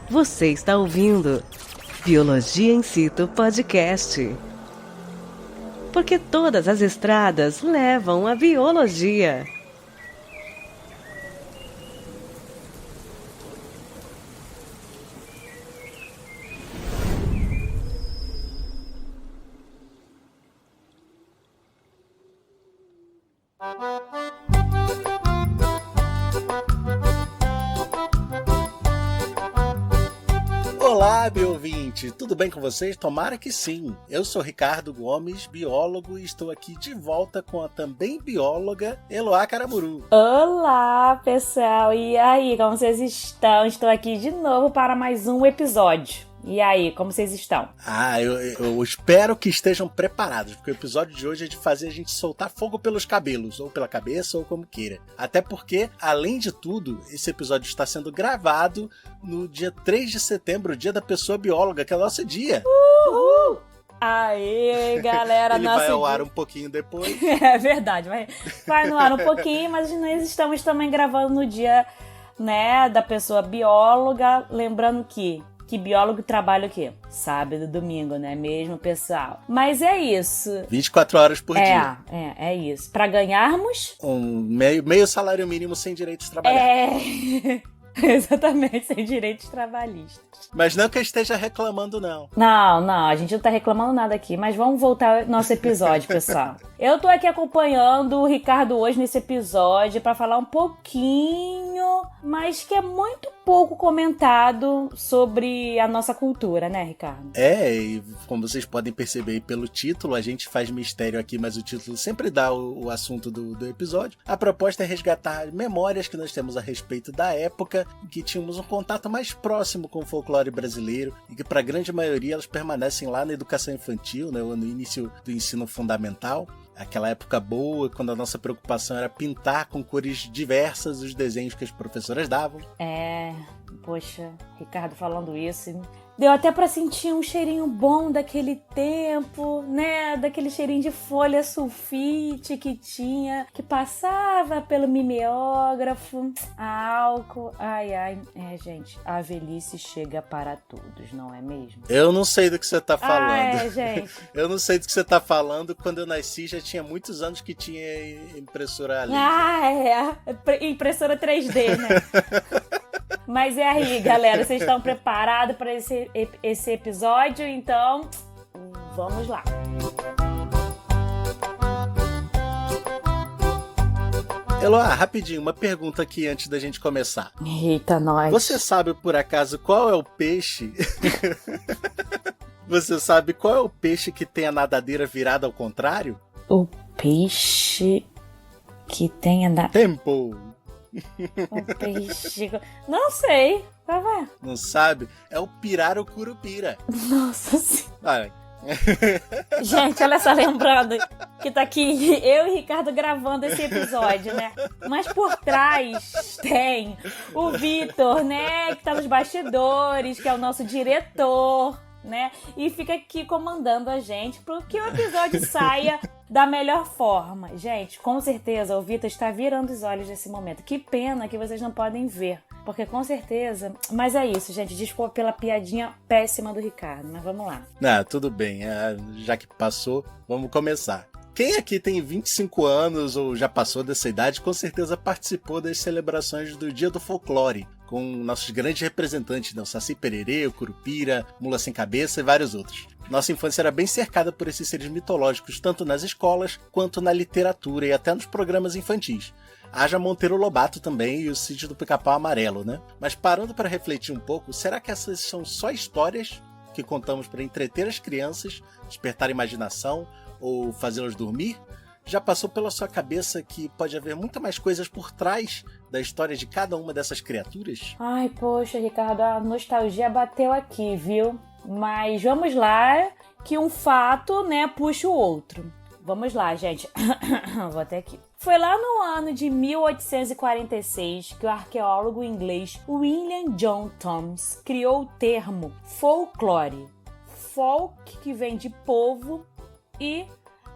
Você está ouvindo Biologia in Situ Podcast. Porque todas as estradas levam à biologia. Olá, bio-ouvinte! Tudo bem com vocês? Tomara que sim! Eu sou Ricardo Gomes, biólogo, e estou aqui de volta com a também bióloga Eloá Caramuru. Olá, pessoal! E aí, como vocês estão? Estou aqui de novo para mais um episódio. E aí, como vocês estão? Eu espero que estejam preparados, porque o episódio de hoje é de fazer a gente soltar fogo pelos cabelos, ou pela cabeça, ou como queira. Até porque, além de tudo, esse episódio está sendo gravado no dia 3 de setembro, o dia da pessoa bióloga, que é o nosso dia. Uhul! Aê, galera! Ele vai ao ar um pouquinho depois. É verdade, vai no ar um pouquinho, mas nós estamos também gravando no dia, né, da pessoa bióloga. Lembrando que biólogo trabalha o quê? Sábado e domingo, não é mesmo, pessoal? Mas é isso. 24 horas por dia. É isso. Para ganharmos... meio salário mínimo sem direitos trabalhistas. Exatamente, sem direitos trabalhistas. Mas não que eu esteja reclamando, não. Não, a gente não tá reclamando nada aqui, mas vamos voltar ao nosso episódio, pessoal. Eu tô aqui acompanhando o Ricardo hoje nesse episódio para falar um pouquinho, mas que é muito pouco comentado sobre a nossa cultura, né, Ricardo? E como vocês podem perceber aí pelo título, a gente faz mistério aqui, mas o título sempre dá o assunto do episódio. A proposta é resgatar memórias que nós temos a respeito da época em que tínhamos um contato mais próximo com o folclore brasileiro e que, para a grande maioria, elas permanecem lá na educação infantil, né, ou no início do ensino fundamental. Aquela época boa, quando a nossa preocupação era pintar com cores diversas os desenhos que as professoras davam. Poxa, Ricardo falando isso, deu até pra sentir um cheirinho bom daquele tempo, né? Daquele cheirinho de folha sulfite que tinha, que passava pelo mimeógrafo, álcool. Gente, a velhice chega para todos, não é mesmo? Eu não sei do que você tá falando. Gente. Eu não sei do que você tá falando. Quando eu nasci, já tinha muitos anos que tinha impressora ali. Impressora 3D, né? Mas é aí, galera, vocês estão preparados para esse episódio? Então, vamos lá. Eloá, rapidinho, uma pergunta aqui antes da gente começar. Eita, nós. Você sabe, por acaso, qual é o peixe... Você sabe qual é o peixe que tem a nadadeira virada ao contrário? O peixe que tem a... Tempo! O peixe... Não sei. Vai ver. Não sabe? É o pirarocurupira. Nossa senhora. Vai. Gente, olha só, lembrando que tá aqui eu e Ricardo gravando esse episódio, né? Mas por trás tem o Vitor, né? Que tá nos bastidores, que é o nosso diretor, né? E fica aqui comandando a gente para que o episódio saia da melhor forma. Gente, com certeza o Vitor está virando os olhos nesse momento. Que pena que vocês não podem ver, porque com certeza... Mas é isso, gente. Desculpa pela piadinha péssima do Ricardo, mas vamos lá. Tudo bem. Já que passou, vamos começar. Quem aqui tem 25 anos ou já passou dessa idade, com certeza participou das celebrações do Dia do Folclore, com nossos grandes representantes, o Saci Pererê, o Curupira, Mula Sem Cabeça e vários outros. Nossa infância era bem cercada por esses seres mitológicos, tanto nas escolas, quanto na literatura e até nos programas infantis. Haja Monteiro Lobato também e o Sítio do Pica-Pau Amarelo, né? Mas parando para refletir um pouco, será que essas são só histórias que contamos para entreter as crianças, despertar a imaginação ou fazê-las dormir? Já passou pela sua cabeça que pode haver muito mais coisas por trás da história de cada uma dessas criaturas? Ai, poxa, Ricardo, a nostalgia bateu aqui, viu? Mas vamos lá, que um fato, né, puxa o outro. Vamos lá, gente. Vou até aqui. Foi lá no ano de 1846 que o arqueólogo inglês William John Thoms criou o termo folclore. Folk, que vem de povo, e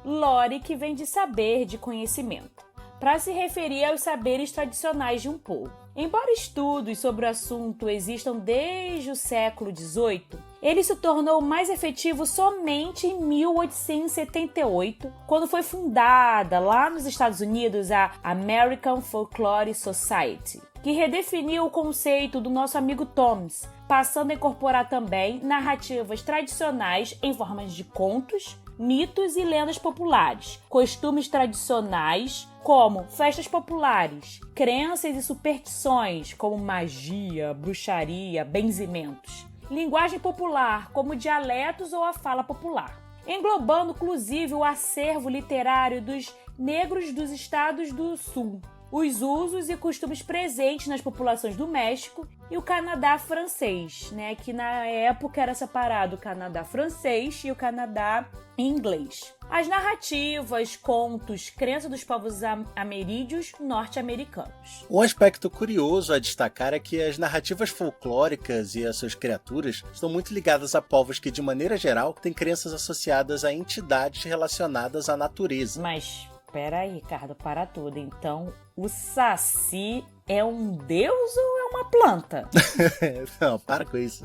lore, que vem de saber, de conhecimento, para se referir aos saberes tradicionais de um povo. Embora estudos sobre o assunto existam desde o século XVIII, ele se tornou mais efetivo somente em 1878, quando foi fundada lá nos Estados Unidos a American Folklore Society, que redefiniu o conceito do nosso amigo Thomas, passando a incorporar também narrativas tradicionais em formas de contos, mitos e lendas populares, costumes tradicionais como festas populares, crenças e superstições como magia, bruxaria, benzimentos, linguagem popular como dialetos ou a fala popular, englobando inclusive o acervo literário dos negros dos estados do Sul, os usos e costumes presentes nas populações do México e o Canadá francês, né, que na época era separado o Canadá francês e o Canadá inglês. As narrativas, contos, crenças dos povos ameríndios norte-americanos. Um aspecto curioso a destacar é que as narrativas folclóricas e as suas criaturas estão muito ligadas a povos que, de maneira geral, têm crenças associadas a entidades relacionadas à natureza. Mas, peraí, Ricardo, para tudo. Então, o Saci é um deus ou é uma planta? Não, para com isso.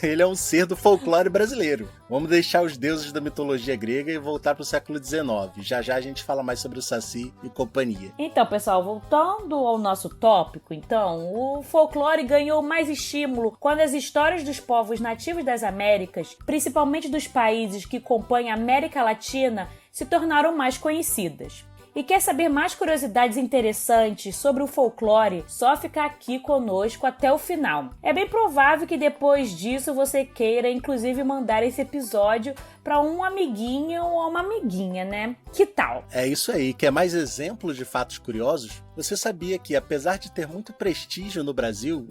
Ele é um ser do folclore brasileiro. Vamos deixar os deuses da mitologia grega e voltar para o século XIX. Já já a gente fala mais sobre o Saci e companhia. Então, pessoal, voltando ao nosso tópico, então, o folclore ganhou mais estímulo quando as histórias dos povos nativos das Américas, principalmente dos países que compõem a América Latina, se tornaram mais conhecidas. E quer saber mais curiosidades interessantes sobre o folclore? Só ficar aqui conosco até o final. É bem provável que depois disso você queira, inclusive, mandar esse episódio para um amiguinho ou uma amiguinha, né? Que tal? É isso aí. Quer mais exemplos de fatos curiosos? Você sabia que, apesar de ter muito prestígio no Brasil,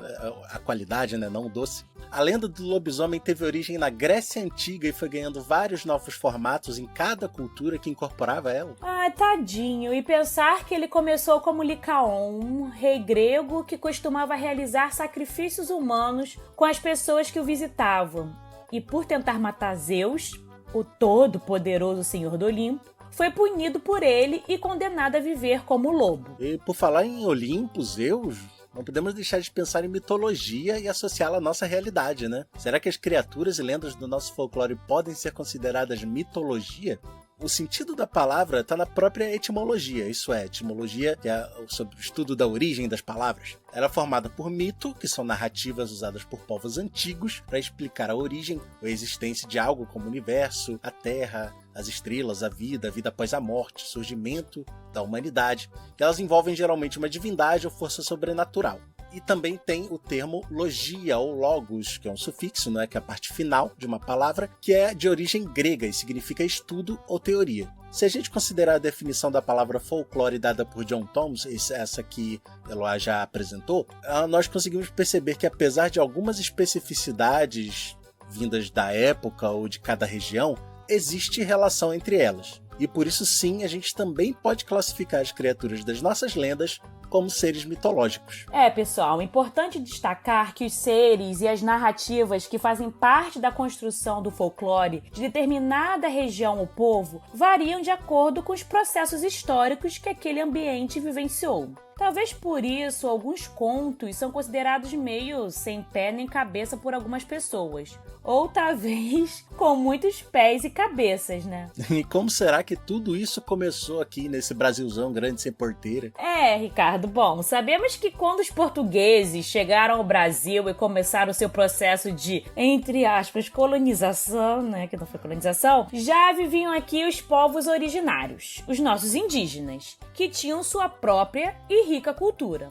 a qualidade, né, não o doce, a lenda do lobisomem teve origem na Grécia Antiga e foi ganhando vários novos formatos em cada cultura que incorporava ela? Ah, tadinho. E pensar que ele começou como Licaon, um rei grego que costumava realizar sacrifícios humanos com as pessoas que o visitavam. E por tentar matar Zeus, o todo-poderoso Senhor do Olimpo, foi punido por ele e condenado a viver como lobo. E por falar em Olimpo, Zeus, não podemos deixar de pensar em mitologia e associá-la à nossa realidade, né? Será que as criaturas e lendas do nosso folclore podem ser consideradas mitologia? O sentido da palavra está na própria etimologia, isso é, etimologia, que é sobre o estudo da origem das palavras. Ela é formada por mito, que são narrativas usadas por povos antigos para explicar a origem ou a existência de algo como o universo, a terra, as estrelas, a vida após a morte, surgimento da humanidade. Elas envolvem geralmente uma divindade ou força sobrenatural. E também tem o termo logia ou logos, que é um sufixo, né, que é a parte final de uma palavra, que é de origem grega e significa estudo ou teoria. Se a gente considerar a definição da palavra folclore dada por John Thomas, essa que Eloá já apresentou, nós conseguimos perceber que, apesar de algumas especificidades vindas da época ou de cada região, existe relação entre elas. E por isso, sim, a gente também pode classificar as criaturas das nossas lendas como seres mitológicos. Pessoal, é importante destacar que os seres e as narrativas que fazem parte da construção do folclore de determinada região ou povo variam de acordo com os processos históricos que aquele ambiente vivenciou. Talvez por isso alguns contos são considerados meio sem pé nem cabeça por algumas pessoas. Ou talvez com muitos pés e cabeças, né? E como será que tudo isso começou aqui nesse Brasilzão grande sem porteira? Ricardo, bom, sabemos que quando os portugueses chegaram ao Brasil e começaram o seu processo de, entre aspas, colonização, né, que não foi colonização, já viviam aqui os povos originários, os nossos indígenas, que tinham sua própria e rica cultura.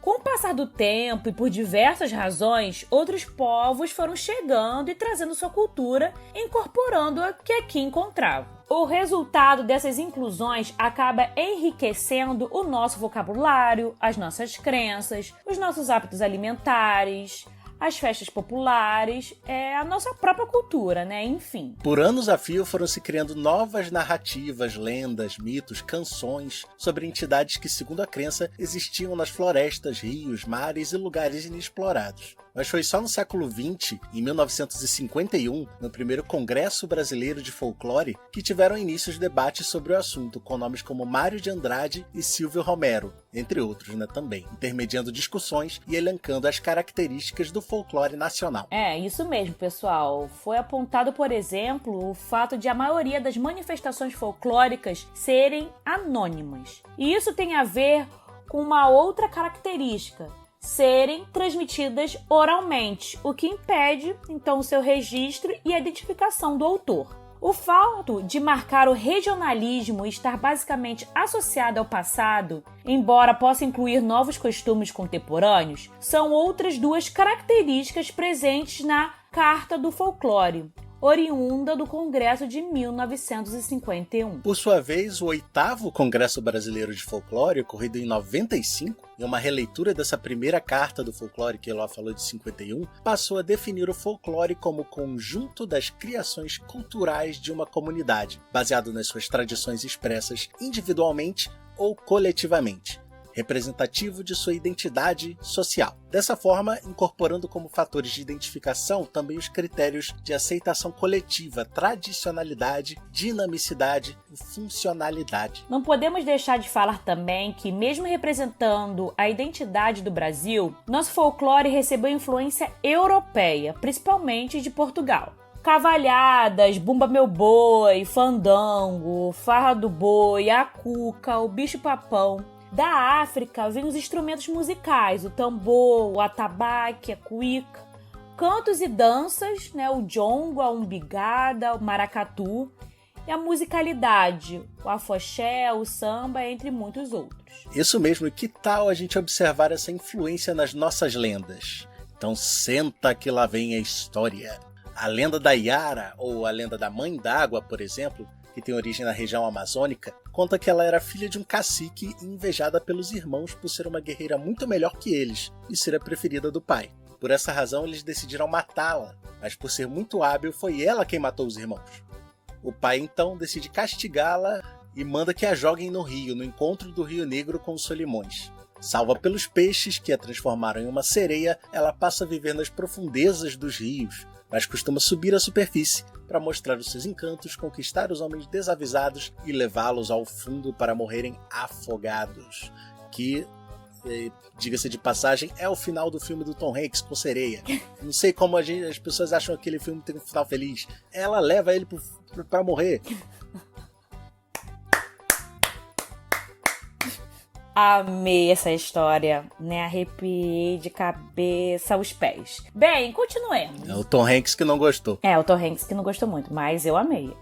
Com o passar do tempo e por diversas razões, outros povos foram chegando e trazendo sua cultura, incorporando-a que aqui encontravam. O resultado dessas inclusões acaba enriquecendo o nosso vocabulário, as nossas crenças, os nossos hábitos alimentares, as festas populares, a nossa própria cultura, né? Enfim. Por anos a fio foram se criando novas narrativas, lendas, mitos, canções sobre entidades que, segundo a crença, existiam nas florestas, rios, mares e lugares inexplorados. Mas foi só no século XX, em 1951, no primeiro Congresso Brasileiro de Folclore, que tiveram início os debates sobre o assunto, com nomes como Mário de Andrade e Silvio Romero, entre outros, também, intermediando discussões e elencando as características do folclore nacional. Isso mesmo, pessoal. Foi apontado, por exemplo, o fato de a maioria das manifestações folclóricas serem anônimas. E isso tem a ver com uma outra característica: serem transmitidas oralmente, o que impede, então, o seu registro e a identificação do autor. O fato de marcar o regionalismo e estar basicamente associado ao passado, embora possa incluir novos costumes contemporâneos, são outras duas características presentes na Carta do Folclore, oriunda do Congresso de 1951. Por sua vez, o 8º Congresso Brasileiro de Folclore, ocorrido em 95, em uma releitura dessa primeira carta do folclore que Eloá falou de 51, passou a definir o folclore como conjunto das criações culturais de uma comunidade, baseado nas suas tradições expressas individualmente ou coletivamente, representativo de sua identidade social. Dessa forma, incorporando como fatores de identificação também os critérios de aceitação coletiva, tradicionalidade, dinamicidade e funcionalidade. Não podemos deixar de falar também que, mesmo representando a identidade do Brasil, nosso folclore recebeu influência europeia, principalmente de Portugal. Cavalhadas, Bumba Meu Boi, Fandango, Farra do Boi, a cuca, o bicho-papão. Da África vêm os instrumentos musicais, o tambor, o atabaque, a cuíca, cantos e danças, o jongo, a umbigada, o maracatu, e a musicalidade, o afoxé, o samba, entre muitos outros. Isso mesmo, e que tal a gente observar essa influência nas nossas lendas? Então senta que lá vem a história. A lenda da Iara, ou a lenda da Mãe d'Água, por exemplo, que tem origem na região amazônica, conta que ela era filha de um cacique e invejada pelos irmãos por ser uma guerreira muito melhor que eles e ser a preferida do pai. Por essa razão, eles decidiram matá-la, mas por ser muito hábil, foi ela quem matou os irmãos. O pai, então, decide castigá-la e manda que a joguem no rio, no encontro do Rio Negro com os Solimões. Salva pelos peixes, que a transformaram em uma sereia, ela passa a viver nas profundezas dos rios, mas costuma subir à superfície para mostrar os seus encantos, conquistar os homens desavisados e levá-los ao fundo para morrerem afogados. Que, diga-se de passagem, é o final do filme do Tom Hanks com sereia. Não sei como as pessoas acham que aquele filme tem um final feliz. Ela leva ele para morrer. Amei essa história, Arrepiei de cabeça aos pés. Bem, continuemos. É o Tom Hanks que não gostou. O Tom Hanks que não gostou muito, mas eu amei.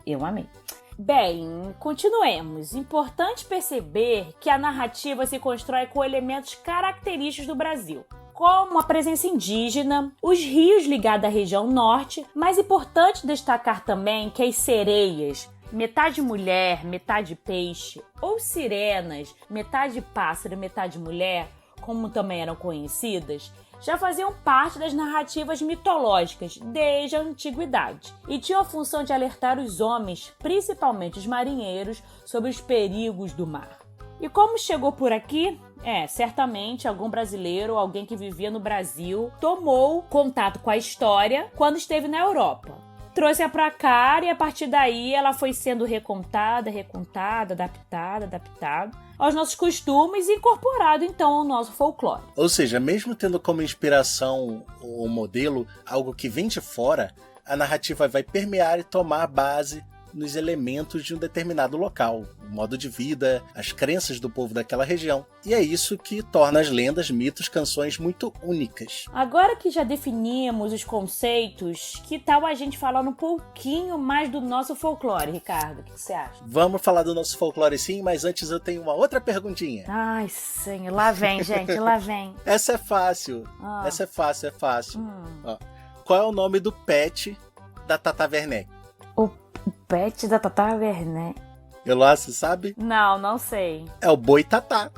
Bem, continuemos. Importante perceber que a narrativa se constrói com elementos característicos do Brasil, como a presença indígena, os rios ligados à região norte, mas é importante destacar também que as sereias, metade mulher, metade peixe, ou sirenas, metade pássaro e metade mulher, como também eram conhecidas, já faziam parte das narrativas mitológicas desde a antiguidade e tinham a função de alertar os homens, principalmente os marinheiros, sobre os perigos do mar. E como chegou por aqui? Certamente algum brasileiro ou alguém que vivia no Brasil tomou contato com a história quando esteve na Europa. Trouxe-a pra cá e a partir daí ela foi sendo recontada, adaptada aos nossos costumes e incorporado então ao nosso folclore. Ou seja, mesmo tendo como inspiração ou modelo algo que vem de fora, a narrativa vai permear e tomar base nos elementos de um determinado local, o modo de vida, as crenças do povo daquela região. E é isso que torna as lendas, mitos, canções muito únicas. Agora que já definimos os conceitos, que tal a gente falar um pouquinho mais do nosso folclore, Ricardo? O que você acha? Vamos falar do nosso folclore sim, mas antes eu tenho uma outra perguntinha. Ai, senhor, lá vem, gente, lá vem. Essa é fácil, essa é fácil. Ó, qual é o nome do pet da Tata Werneck? O pet da Tata Werneck. Eloá, você sabe? Não sei. É o Boi Tatá.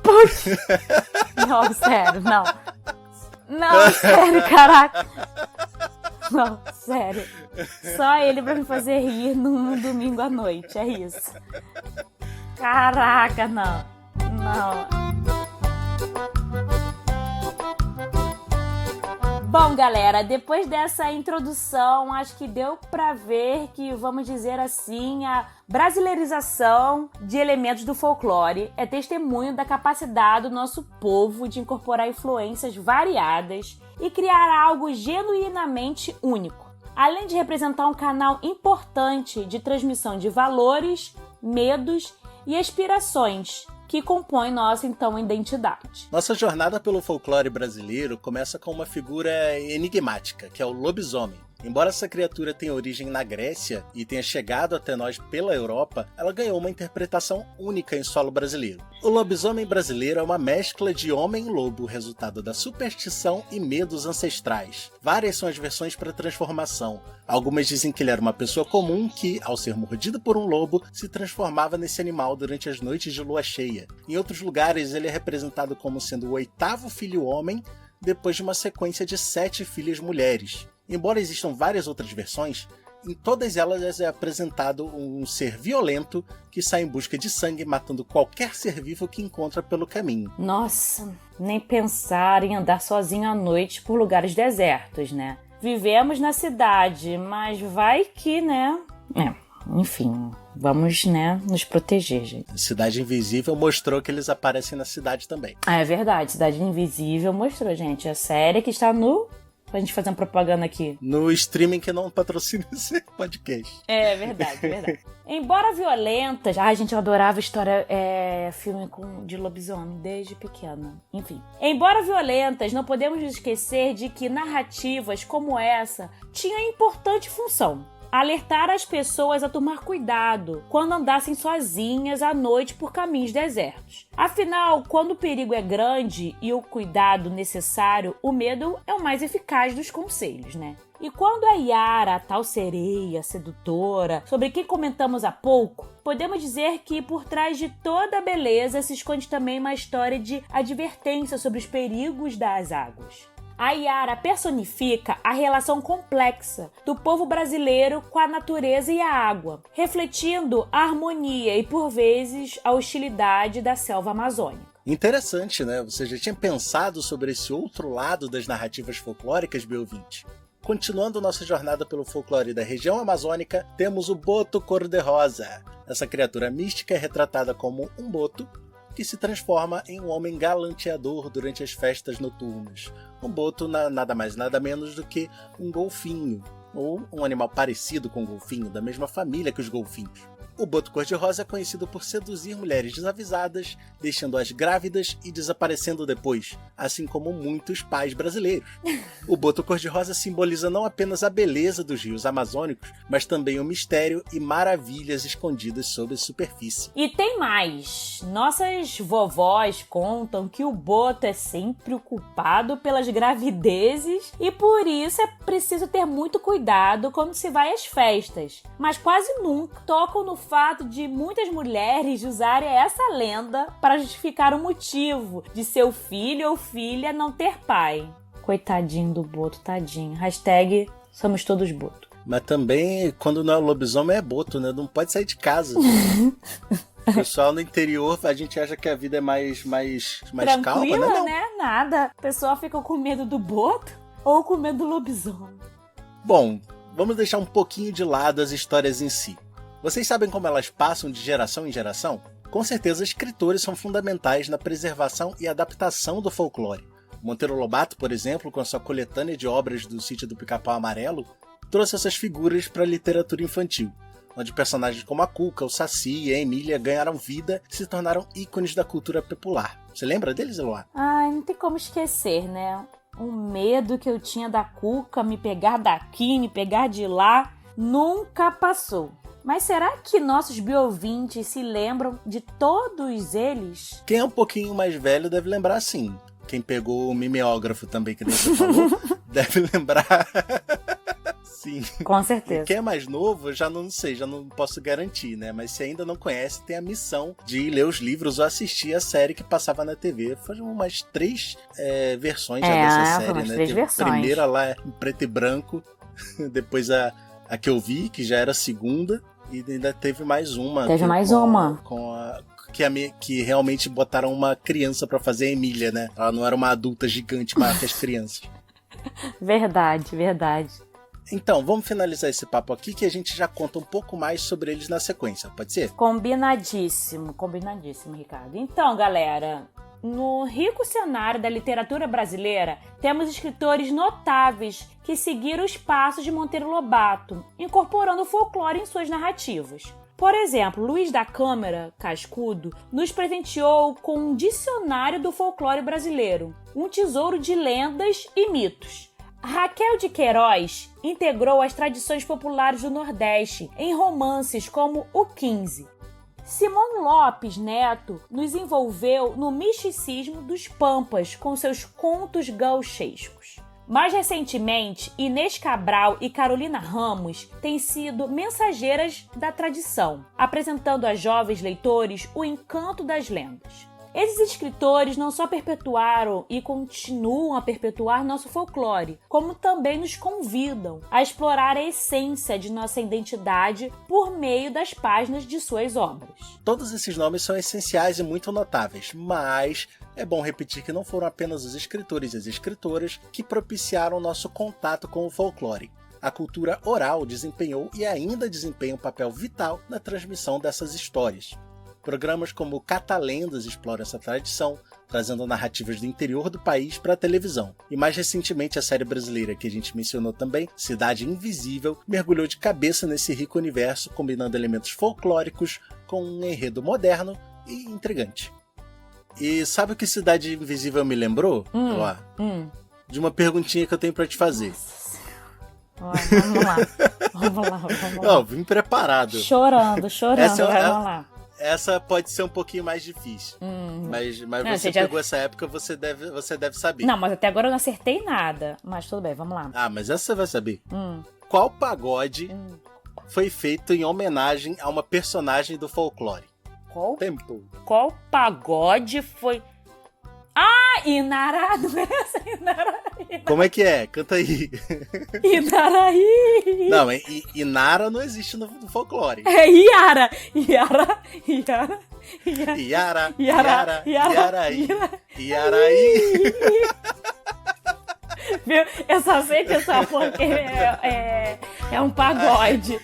Não, sério, não. Não, sério, caraca. Não, sério. Só ele pra me fazer rir num domingo à noite, é isso. Caraca, não. Bom, galera, depois dessa introdução, acho que deu pra ver que, vamos dizer assim, a brasileirização de elementos do folclore é testemunho da capacidade do nosso povo de incorporar influências variadas e criar algo genuinamente único, além de representar um canal importante de transmissão de valores, medos e aspirações que compõem nossa, então, identidade. Nossa jornada pelo folclore brasileiro começa com uma figura enigmática, que é o lobisomem. Embora essa criatura tenha origem na Grécia e tenha chegado até nós pela Europa, ela ganhou uma interpretação única em solo brasileiro. O lobisomem brasileiro é uma mescla de homem e lobo, resultado da superstição e medos ancestrais. Várias são as versões para transformação. Algumas dizem que ele era uma pessoa comum que, ao ser mordido por um lobo, se transformava nesse animal durante as noites de lua cheia. Em outros lugares, ele é representado como sendo o 8º filho homem, depois de uma sequência de 7 filhas mulheres. Embora existam várias outras versões, em todas elas é apresentado um ser violento que sai em busca de sangue, matando qualquer ser vivo que encontra pelo caminho. Nossa, nem pensar em andar sozinho à noite por lugares desertos, né? Vivemos na cidade, mas vai que, né? Enfim, vamos, né, nos proteger, gente. Cidade Invisível mostrou que eles aparecem na cidade também. É verdade, Cidade Invisível mostrou, gente. A série que está no... Pra gente fazer uma propaganda aqui. No streaming que não patrocina esse podcast. É verdade. Embora violentas... Ai, gente, eu adorava filme de lobisomem desde pequena. Enfim. Embora violentas, não podemos nos esquecer de que narrativas como essa tinham importante função: alertar as pessoas a tomar cuidado quando andassem sozinhas à noite por caminhos desertos. Afinal, quando o perigo é grande e o cuidado necessário, o medo é o mais eficaz dos conselhos, né? E quando a Yara, a tal sereia sedutora, sobre quem comentamos há pouco, podemos dizer que por trás de toda a beleza se esconde também uma história de advertência sobre os perigos das águas. A Yara personifica a relação complexa do povo brasileiro com a natureza e a água, refletindo a harmonia e, por vezes, a hostilidade da selva amazônica. Interessante, né? Você já tinha pensado sobre esse outro lado das narrativas folclóricas, B-ouvinte? Continuando nossa jornada pelo folclore da região amazônica, temos o boto cor-de-rosa. Essa criatura mística é retratada como um boto que se transforma em um homem galanteador durante as festas noturnas. Um boto nada mais nada menos do que um golfinho, ou um animal parecido com o golfinho, da mesma família que os golfinhos. O boto cor-de-rosa é conhecido por seduzir mulheres desavisadas, deixando-as grávidas e desaparecendo depois, assim como muitos pais brasileiros. O boto cor-de-rosa simboliza não apenas a beleza dos rios amazônicos, mas também o mistério e maravilhas escondidas sob a superfície. E tem mais! Nossas vovós contam que o boto é sempre o culpado pelas gravidezes e por isso é preciso ter muito cuidado quando se vai às festas. Mas quase nunca tocam no fato de muitas mulheres usarem essa lenda para justificar o motivo de seu filho ou filha não ter pai. Coitadinho do boto, tadinho. Hashtag somos todos boto. Mas também, quando não é lobisomem, é boto, né? Não pode sair de casa. O pessoal no interior, a gente acha que a vida é mais calma, né? Não. Né? Nada. O pessoal fica com medo do boto ou com medo do lobisomem. Bom, vamos deixar um pouquinho de lado as histórias em si. Vocês sabem como elas passam de geração em geração? Com certeza, escritores são fundamentais na preservação e adaptação do folclore. Monteiro Lobato, por exemplo, com a sua coletânea de obras do Sítio do Pica-Pau Amarelo, trouxe essas figuras para a literatura infantil, onde personagens como a Cuca, o Saci e a Emília ganharam vida e se tornaram ícones da cultura popular. Você lembra deles, Eloá? Ai, não tem como esquecer, né? O medo que eu tinha da Cuca me pegar daqui, me pegar de lá, nunca passou. Mas será que nossos biovintes se lembram de todos eles? Quem é um pouquinho mais velho deve lembrar sim. Quem pegou o mimeógrafo também, que nem você falou, deve lembrar. Sim. Com certeza. E quem é mais novo, já não sei, já não posso garantir, né? Mas se ainda não conhece, tem a missão de ler os livros ou assistir a série que passava na TV. Foram umas 3 versões já dessa série, né? 3 versões. A primeira lá em preto e branco, depois a que eu vi, que já era a segunda, e ainda teve mais uma. Teve mais uma. Que realmente botaram uma criança pra fazer a Emília, né? Ela não era uma adulta gigante maior que as crianças. Verdade, verdade. Então, vamos finalizar esse papo aqui que a gente já conta um pouco mais sobre eles na sequência, pode ser? Combinadíssimo, Ricardo. Então, galera, no rico cenário da literatura brasileira, temos escritores notáveis que seguiram os passos de Monteiro Lobato, incorporando o folclore em suas narrativas. Por exemplo, Luiz da Câmara Cascudo nos presenteou com um dicionário do folclore brasileiro, um tesouro de lendas e mitos. Raquel de Queiroz integrou as tradições populares do Nordeste em romances como O 15. Simão Lopes Neto nos envolveu no misticismo dos Pampas com seus contos gauchescos. Mais recentemente, Inês Cabral e Carolina Ramos têm sido mensageiras da tradição, apresentando a jovens leitores o encanto das lendas. Esses escritores não só perpetuaram e continuam a perpetuar nosso folclore, como também nos convidam a explorar a essência de nossa identidade por meio das páginas de suas obras. Todos esses nomes são essenciais e muito notáveis, mas é bom repetir que não foram apenas os escritores e as escritoras que propiciaram o nosso contato com o folclore. A cultura oral desempenhou e ainda desempenha um papel vital na transmissão dessas histórias. Programas como Catalendas exploram essa tradição, trazendo narrativas do interior do país para a televisão. E mais recentemente a série brasileira que a gente mencionou também, Cidade Invisível, mergulhou de cabeça nesse rico universo, combinando elementos folclóricos com um enredo moderno e intrigante. E sabe o que Cidade Invisível me lembrou? De uma perguntinha que eu tenho para te fazer. Vamos lá. Não, vim preparado. Chorando, vamos lá. Essa pode ser um pouquinho mais difícil. Mas não, você pegou essa época, você deve saber. Não, mas até agora eu não acertei nada. Mas tudo bem, vamos lá. Ah, mas essa você vai saber. Qual pagode foi feito em homenagem a uma personagem do folclore? Qual pagode foi... Inara, não é essa? Inara. Como é que é? Canta aí. Inaraí. Não, Inara não existe no folclore. É Iara. Iaraí. Viu? Eu só sei que essa porque é um pagode.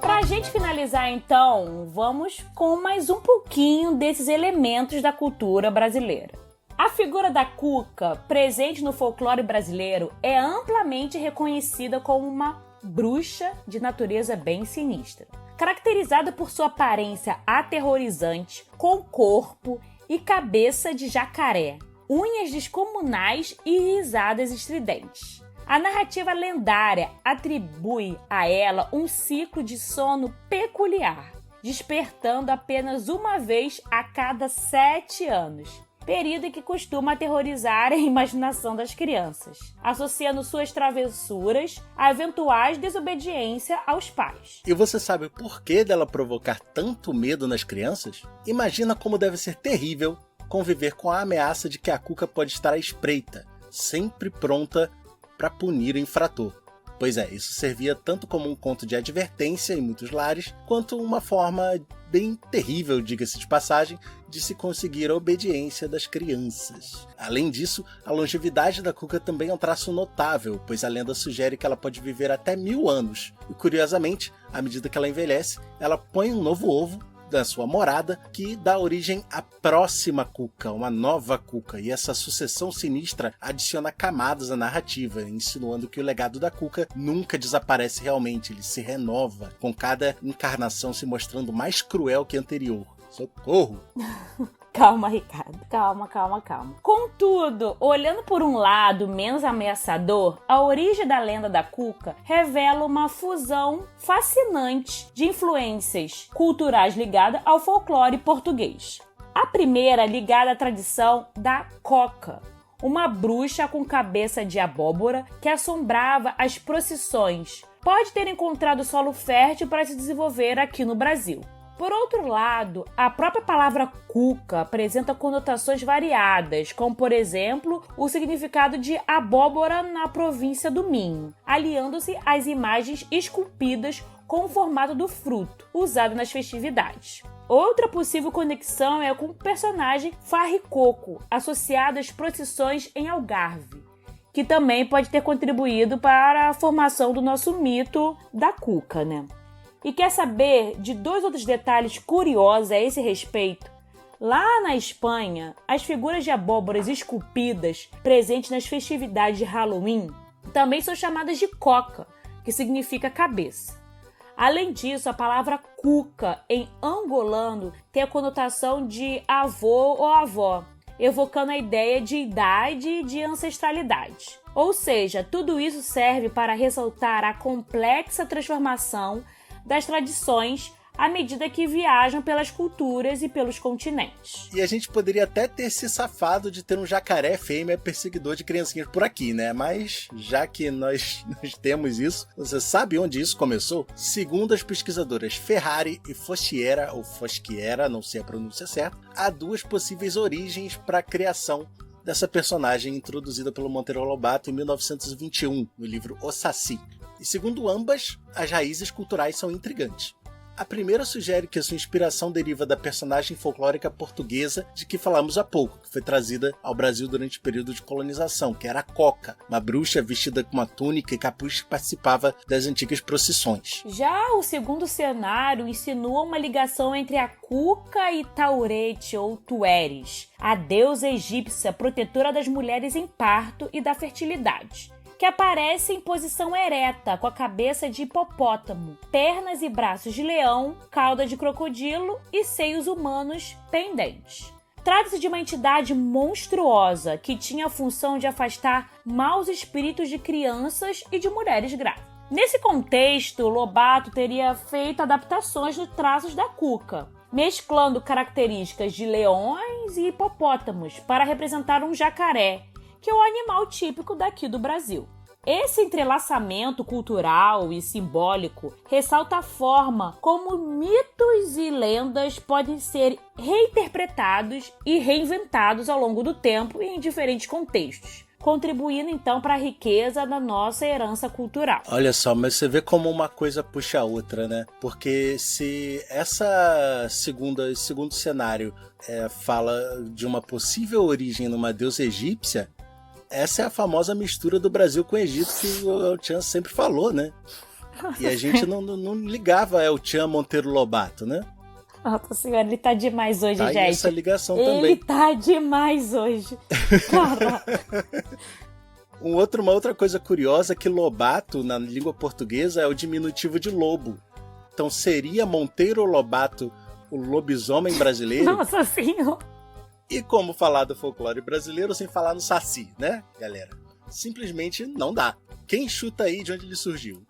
Pra gente finalizar, então, vamos com mais um pouquinho desses elementos da cultura brasileira. A figura da Cuca, presente no folclore brasileiro, é amplamente reconhecida como uma bruxa de natureza bem sinistra. Caracterizada por sua aparência aterrorizante, com corpo e cabeça de jacaré, unhas descomunais e risadas estridentes. A narrativa lendária atribui a ela um ciclo de sono peculiar, despertando apenas uma vez a cada 7 anos, período em que costuma aterrorizar a imaginação das crianças, associando suas travessuras a eventuais desobediência aos pais. E você sabe o porquê dela provocar tanto medo nas crianças? Imagina como deve ser terrível conviver com a ameaça de que a Cuca pode estar à espreita, sempre pronta para punir o infrator. Pois é, isso servia tanto como um conto de advertência em muitos lares, quanto uma forma bem terrível, diga-se de passagem, de se conseguir a obediência das crianças. Além disso, a longevidade da Cuca também é um traço notável, pois a lenda sugere que ela pode viver até 1000 anos. E curiosamente, à medida que ela envelhece, ela põe um novo ovo da sua morada, que dá origem à próxima Cuca, uma nova Cuca, e essa sucessão sinistra adiciona camadas à narrativa, insinuando que o legado da Cuca nunca desaparece realmente, ele se renova, com cada encarnação se mostrando mais cruel que a anterior. Socorro! Calma, Ricardo. Calma. Contudo, olhando por um lado menos ameaçador, a origem da lenda da Cuca revela uma fusão fascinante de influências culturais ligadas ao folclore português. A primeira ligada à tradição da Coca, uma bruxa com cabeça de abóbora que assombrava as procissões. Pode ter encontrado solo fértil para se desenvolver aqui no Brasil. Por outro lado, a própria palavra cuca apresenta conotações variadas, como, por exemplo, o significado de abóbora na província do Minho, aliando-se às imagens esculpidas com o formato do fruto, usado nas festividades. Outra possível conexão é com o personagem Farricoco, associado às procissões em Algarve, que também pode ter contribuído para a formação do nosso mito da cuca, né? E quer saber de 2 outros detalhes curiosos a esse respeito? Lá na Espanha, as figuras de abóboras esculpidas presentes nas festividades de Halloween também são chamadas de coca, que significa cabeça. Além disso, a palavra cuca em angolano tem a conotação de avô ou avó, evocando a ideia de idade e de ancestralidade. Ou seja, tudo isso serve para ressaltar a complexa transformação das tradições à medida que viajam pelas culturas e pelos continentes. E a gente poderia até ter se safado de ter um jacaré fêmea perseguidor de criancinhas por aqui, né? Mas já que nós temos isso, você sabe onde isso começou? Segundo as pesquisadoras Ferrari e Foschiera, ou Foschiera, não sei a pronúncia certa, há 2 possíveis origens para a criação dessa personagem introduzida pelo Monteiro Lobato em 1921, no livro O Saci. E segundo ambas, as raízes culturais são intrigantes. A primeira sugere que a sua inspiração deriva da personagem folclórica portuguesa de que falamos há pouco, que foi trazida ao Brasil durante o período de colonização, que era a Coca, uma bruxa vestida com uma túnica e capuz que participava das antigas procissões. Já o segundo cenário insinua uma ligação entre a Cuca e Taurete ou Tueres, a deusa egípcia protetora das mulheres em parto e da fertilidade, que aparece em posição ereta, com a cabeça de hipopótamo, pernas e braços de leão, cauda de crocodilo e seios humanos pendentes. Trata-se de uma entidade monstruosa que tinha a função de afastar maus espíritos de crianças e de mulheres grávidas. Nesse contexto, Lobato teria feito adaptações dos traços da Cuca, mesclando características de leões e hipopótamos para representar um jacaré, que é o animal típico daqui do Brasil. Esse entrelaçamento cultural e simbólico ressalta a forma como mitos e lendas podem ser reinterpretados e reinventados ao longo do tempo e em diferentes contextos, contribuindo então para a riqueza da nossa herança cultural. Olha só, mas você vê como uma coisa puxa a outra, né? Porque se essa segundo cenário fala de uma possível origem numa deusa egípcia, essa é a famosa mistura do Brasil com o Egito que o El Chan sempre falou, né? E a gente não ligava El Chan Monteiro Lobato, né? Nossa senhora, ele tá demais hoje, tá gente. Aí essa ligação ele também. Ele tá demais hoje. Caraca. Uma outra coisa curiosa é que Lobato, na língua portuguesa, é o diminutivo de lobo. Então seria Monteiro Lobato o lobisomem brasileiro? Nossa senhora. E como falar do folclore brasileiro sem falar no Saci, né, galera? Simplesmente não dá. Quem chuta aí de onde ele surgiu?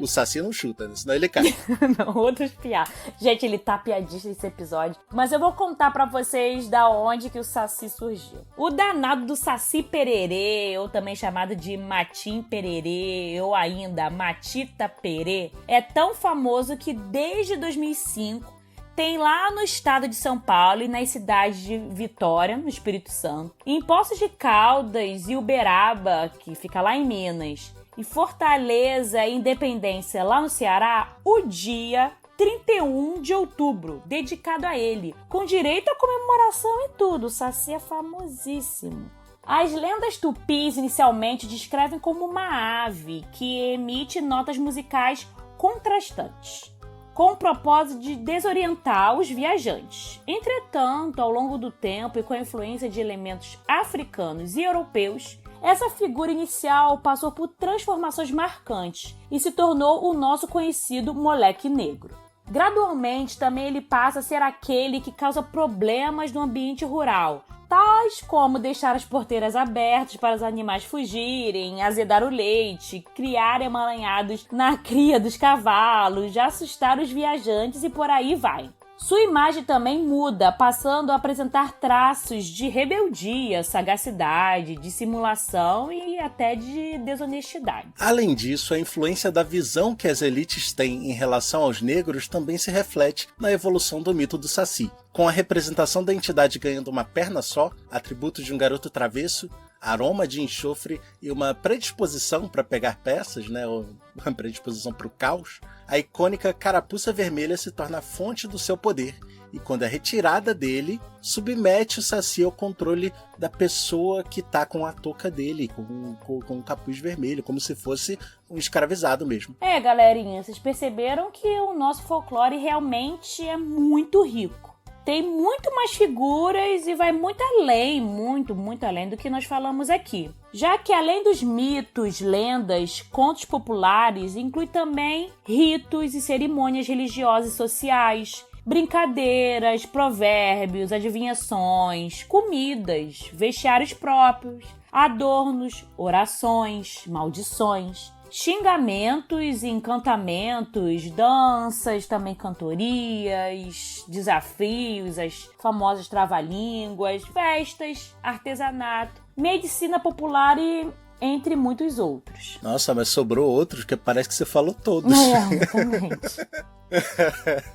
O Saci não chuta, né? Senão ele cai. Não, outros piar. Gente, ele tá piadista nesse episódio. Mas eu vou contar pra vocês da onde que o Saci surgiu. O danado do Saci Pererê, ou também chamado de Matim Pererê, ou ainda Matita Perê, é tão famoso que desde 2005 tem lá no estado de São Paulo e nas cidades de Vitória, no Espírito Santo, em Poços de Caldas e Uberaba, que fica lá em Minas, e Fortaleza e Independência, lá no Ceará, o dia 31 de outubro, dedicado a ele, com direito à comemoração e tudo. O Saci é famosíssimo. As lendas tupis inicialmente descrevem como uma ave que emite notas musicais contrastantes, com o propósito de desorientar os viajantes. Entretanto, ao longo do tempo e com a influência de elementos africanos e europeus, essa figura inicial passou por transformações marcantes e se tornou o nosso conhecido moleque negro. Gradualmente, também ele passa a ser aquele que causa problemas no ambiente rural, tais como deixar as porteiras abertas para os animais fugirem, azedar o leite, criar emaranhados na cria dos cavalos, assustar os viajantes e por aí vai. Sua imagem também muda, passando a apresentar traços de rebeldia, sagacidade, dissimulação e até de desonestidade. Além disso, a influência da visão que as elites têm em relação aos negros também se reflete na evolução do mito do Saci, com a representação da entidade ganhando uma perna só, atributo de um garoto travesso, aroma de enxofre e uma predisposição para pegar peças, né, ou uma predisposição para o caos, a icônica carapuça vermelha se torna a fonte do seu poder e quando é retirada dele, submete o Saci ao controle da pessoa que tá com a touca dele, com o capuz vermelho, como se fosse um escravizado mesmo. Galerinha, vocês perceberam que o nosso folclore realmente é muito rico. Tem muito mais figuras e vai muito além, muito além do que nós falamos aqui. Já que além dos mitos, lendas, contos populares, inclui também ritos e cerimônias religiosas e sociais, brincadeiras, provérbios, adivinhações, comidas, vestiários próprios, adornos, orações, maldições, xingamentos e encantamentos, danças, também cantorias, desafios, as famosas trava-línguas, festas, artesanato, medicina popular e entre muitos outros. Nossa, mas sobrou outros que parece que você falou todos. Exatamente.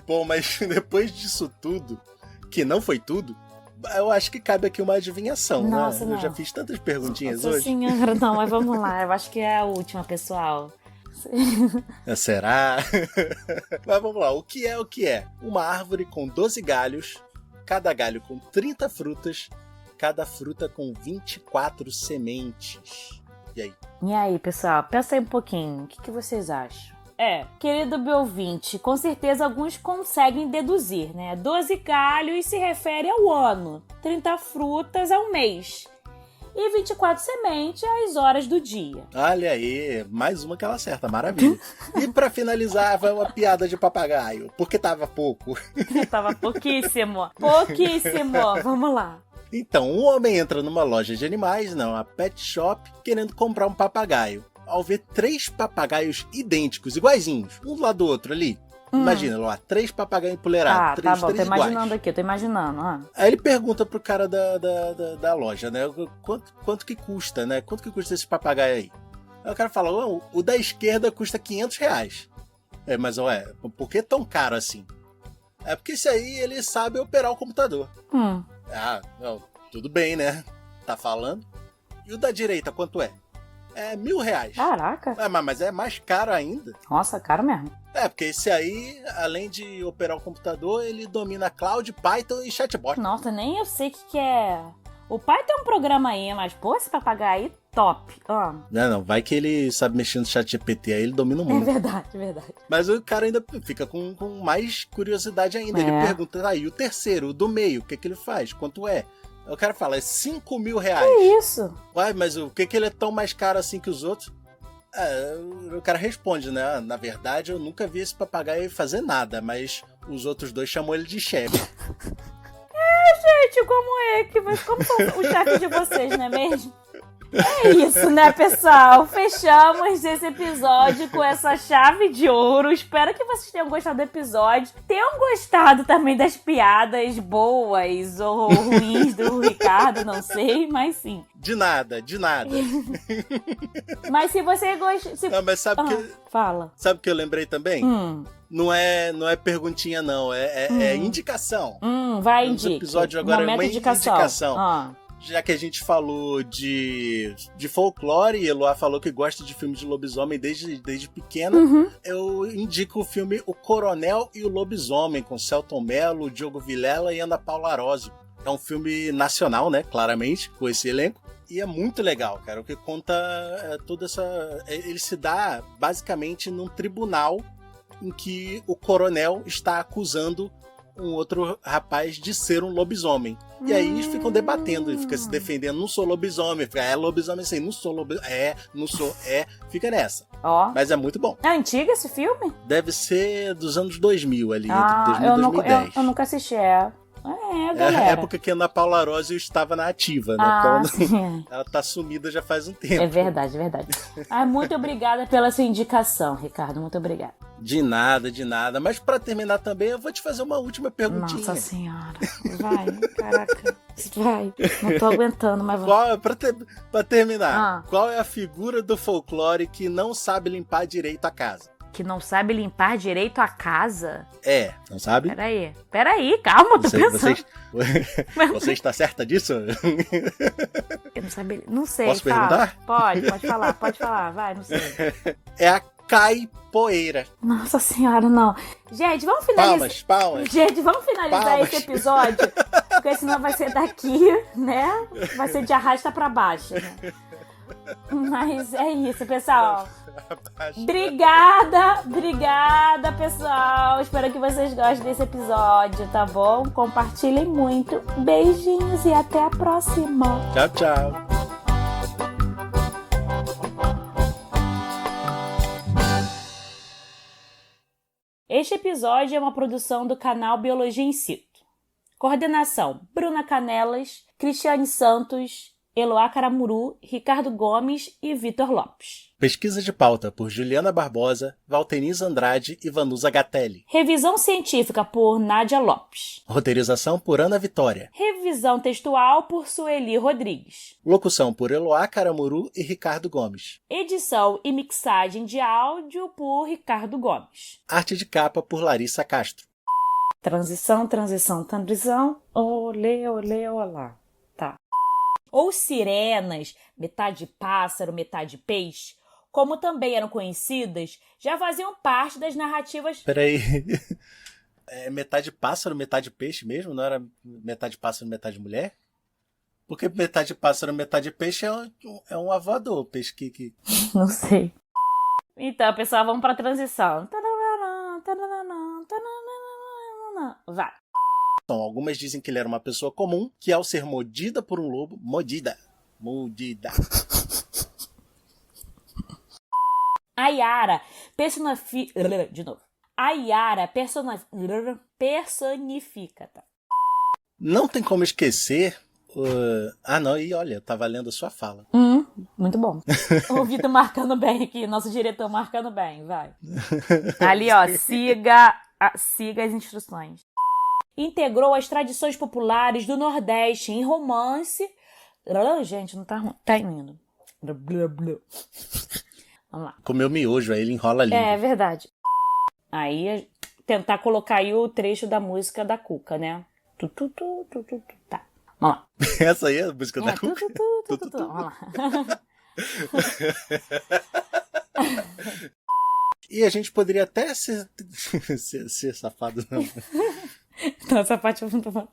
Bom, mas depois disso tudo, que não foi tudo, eu acho que cabe aqui uma adivinhação, Nossa, né? não. Eu já fiz tantas perguntinhas Nossa hoje. senhora, não, mas vamos lá. Eu acho que é a última, pessoal. Será? Mas vamos lá, o que é o que é? Uma árvore com 12 galhos, cada galho com 30 frutas, cada fruta com 24 sementes. E aí? E aí, pessoal, pensa aí um pouquinho. O que vocês acham? Querido ouvinte, com certeza alguns conseguem deduzir, né? 12 galhos se refere ao ano, 30 frutas ao mês e 24 sementes às horas do dia. Olha aí, mais uma que ela acerta, maravilha. E pra finalizar, vai uma piada de papagaio, porque tava pouco. Tava pouquíssimo, vamos lá. Então, um homem entra numa loja de animais, não, a pet shop, querendo comprar um papagaio. Ao ver 3 papagaios idênticos, iguaizinhos, um do lado do outro ali. Imagina lá, 3 papagaios empoleirados, Tá bom, tô três imaginando iguais. aqui, tô imaginando. Aí ele pergunta pro cara da loja, né? Quanto que custa, né? Quanto que custa esse papagaio aí? Aí o cara fala, o da esquerda custa R$500. Mas por que tão caro assim? É porque esse aí, ele sabe operar o computador. Não, tudo bem, né? Tá falando. E o da direita, quanto é? É R$1.000. Caraca. Mas é mais caro ainda. Nossa, caro mesmo. Porque esse aí, além de operar o computador, ele domina Cloud, Python e chatbot. Nossa, nem eu sei o que é. O pai tem um programa aí, mas pô, esse papagaio aí, top. Não, vai que ele sabe mexer no chat GPT, aí ele domina o mundo. É verdade. Mas o cara ainda fica com mais curiosidade ainda. Ele pergunta, e o terceiro, o do meio, o que ele faz? Quanto é? O cara fala, é R$5.000. Que isso? Uai, mas o que ele é tão mais caro assim que os outros? O cara responde, né? Na verdade, eu nunca vi esse papagaio fazer nada, mas os outros 2 chamam ele de chefe. Gente, como são os chefes de vocês, não é mesmo? É isso, né, pessoal? Fechamos esse episódio com essa chave de ouro. Espero que vocês tenham gostado do episódio. Tenham gostado também das piadas boas ou ruins do Ricardo, não sei, mas sim. De nada. Mas se você gosta... Não, mas sabe que... Fala. Sabe o que eu lembrei também? Não é perguntinha, não. É indicação. Vai, Nos indica. episódio agora é uma indicação. Já que a gente falou de folclore e Eloá falou que gosta de filme de lobisomem desde pequena, eu indico o filme O Coronel e o Lobisomem, com Selton Mello, Diogo Vilela e Ana Paula Arósio. É um filme nacional, né? Claramente, com esse elenco. E é muito legal, cara. O que conta toda essa... Ele se dá, basicamente, num tribunal em que o coronel está acusando um outro rapaz de ser um lobisomem. E aí eles ficam debatendo, ele fica se defendendo, não sou lobisomem, fica, lobisomem sim, não sou lobisomem, não sou, fica nessa. Mas é muito bom. É antigo esse filme? Deve ser dos anos 2000 ali, entre 2000 e 2010. Eu nunca assisti, galera. É a época que a Ana Paula Arósio estava na ativa, né? Sim. Ela tá sumida já faz um tempo. É verdade. Muito obrigada pela sua indicação, Ricardo, muito obrigada. De nada. Mas pra terminar também, eu vou te fazer uma última perguntinha. Nossa senhora. Vai, caraca. Vai. Não tô aguentando, mas vai. Pra terminar, qual é a figura do folclore que não sabe limpar direito a casa? Que não sabe limpar direito a casa? Não sabe? Peraí, calma, tô pensando. Você está certa disso? Eu não sabia. Não sei. Posso perguntar? Pode falar, vai, não sei. É a Caipoeira. Nossa senhora, não. Gente, vamos finalizar. Palmas, palmas. Gente, vamos finalizar Palmas. esse episódio. Porque senão vai ser daqui, né? Vai ser de arrasta pra baixo, né? Mas é isso, pessoal. Obrigada, pessoal. Espero que vocês gostem desse episódio, tá bom? Compartilhem muito. Beijinhos e até a próxima. Tchau, tchau. Este episódio é uma produção do canal Biologia in Situ. Coordenação: Bruna Canelas, Cristiane Santos, Eloá Caramuru, Ricardo Gomes e Vitor Lopes. Pesquisa de pauta por Juliana Barbosa, Valteniza Andrade e Vanusa Gatelli. Revisão científica por Nádia Lopes. Roteirização por Ana Vitória. Revisão textual por Sueli Rodrigues. Locução por Eloá Caramuru e Ricardo Gomes. Edição e mixagem de áudio por Ricardo Gomes. Arte de capa por Larissa Castro. Transição. Olê, olá. Tá. Ou sirenas, metade pássaro, metade peixe, como também eram conhecidas, já faziam parte das narrativas... Peraí. É metade pássaro, metade peixe mesmo? Não era metade pássaro, metade mulher? Porque metade pássaro, metade peixe é um avoador. Peixe que... Não sei. Então, pessoal, vamos para a transição. Vai. Bom, algumas dizem que ele era uma pessoa comum, que ao ser mordida por um lobo... Mordida. A Yara De novo. A Yara personifica, tá? Não tem como esquecer... não, e olha, eu tava lendo a sua fala. Muito bom. O Vitor marcando bem aqui, nosso diretor marcando bem, vai. Ali, ó, siga as instruções. Integrou as tradições populares do Nordeste em romance... Gente, não tá indo. Vamos lá. Comeu miojo, aí ele enrola a língua. É verdade. Aí, tentar colocar aí o trecho da música da Cuca, né? Tá. Vamos lá. Essa aí é a música da Cuca? Vamos lá. E a gente poderia até ser safado, não. Então, essa parte é muito boa.